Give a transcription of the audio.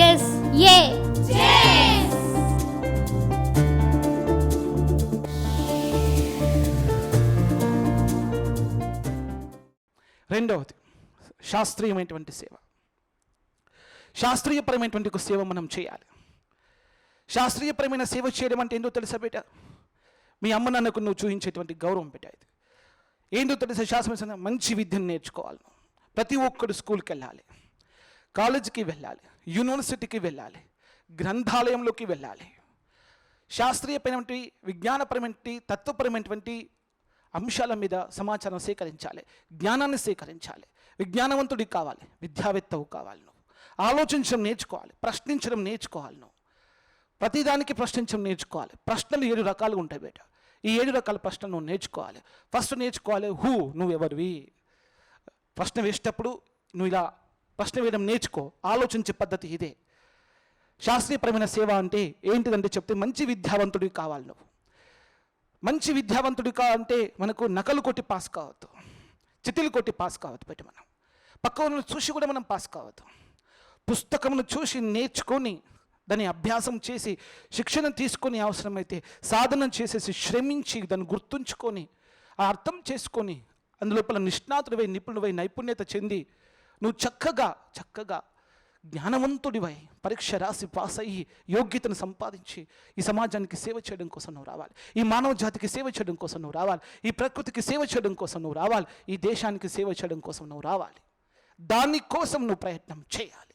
Yes ఏ రెండవది శాస్త్రీయమైనటువంటి సేవ. శాస్త్రీయపరమైనటువంటి ఒక సేవ మనం చేయాలి. శాస్త్రీయపరమైన సేవ చేయడం అంటే ఏంటో తెలుసా బిడ్డ? మీ అమ్మ నాన్నకు నువ్వు చూపించేటువంటి గౌరవం బిడ్డ. ఇది ఏంటో తెలుసా? శాస్త్రీయ మంచి విద్యను నేర్చుకోవాలి. ప్రతి ఒక్కరు స్కూల్కి వెళ్ళాలి, కాలేజీకి వెళ్ళాలి, యూనివర్సిటీకి వెళ్ళాలి, గ్రంథాలయంలోకి వెళ్ళాలి. శాస్త్రీయపరమైనటువంటి, విజ్ఞానపరమైనటువంటి, తత్వపరమైనటువంటి అంశాల మీద సమాచారం సేకరించాలి, జ్ఞానాన్ని సేకరించాలి. విజ్ఞానవంతుడికి కావాలి, విద్యావేత్తవు కావాలి. నువ్వు ఆలోచించడం నేర్చుకోవాలి, ప్రశ్నించడం నేర్చుకోవాలి. నువ్వు ప్రతిదానికి ప్రశ్నించడం నేర్చుకోవాలి. ప్రశ్నలు 7 రకాలుగా ఉంటాయి బేట. ఈ 7 రకాల ప్రశ్నలు నువ్వు నేర్చుకోవాలి. ఫస్ట్ నేర్చుకోవాలి హూ, నువ్వు ఎవరివి. ప్రశ్న వేసేటప్పుడు నువ్వు ఇలా ప్రశ్న వేయడం నేర్చుకో. ఆలోచించే పద్ధతి ఇదే. శాస్త్రీయపరమైన సేవ అంటే ఏంటిదంటే చెప్తే, మంచి విద్యావంతుడివి కావాలి. నువ్వు మంచి విద్యావంతుడి అంటే మనకు నకలు కొట్టి పాస్ కావద్దు, చితిలు కొట్టి పాస్ కావద్దు బయట. మనం పక్క వాళ్ళని చూసి కూడా మనం పాస్ కావద్దు. పుస్తకమును చూసి నేర్చుకొని, దాన్ని అభ్యాసం చేసి, శిక్షణ తీసుకొని, అవసరమైతే సాధన చేసేసి, శ్రమించి, దాన్ని గుర్తుంచుకొని, ఆ అర్థం చేసుకొని, అందులోపల నిష్ణాతుడివై, నిపుణుడివై, నైపుణ్యత చెంది, నువ్వు చక్కగా జ్ఞానవంతుడివై పరీక్ష రాసి పాస్ అయ్యి యోగ్యతను సంపాదించి ఈ సమాజానికి సేవ చేయడం కోసం నువ్వు రావాలి. ఈ మానవ జాతికి సేవ చేయడం కోసం నువ్వు రావాలి. ఈ ప్రకృతికి సేవ చేయడం కోసం నువ్వు రావాలి. ఈ దేశానికి సేవ చేయడం కోసం నువ్వు రావాలి. దానికోసం నువ్వు ప్రయత్నం చేయాలి.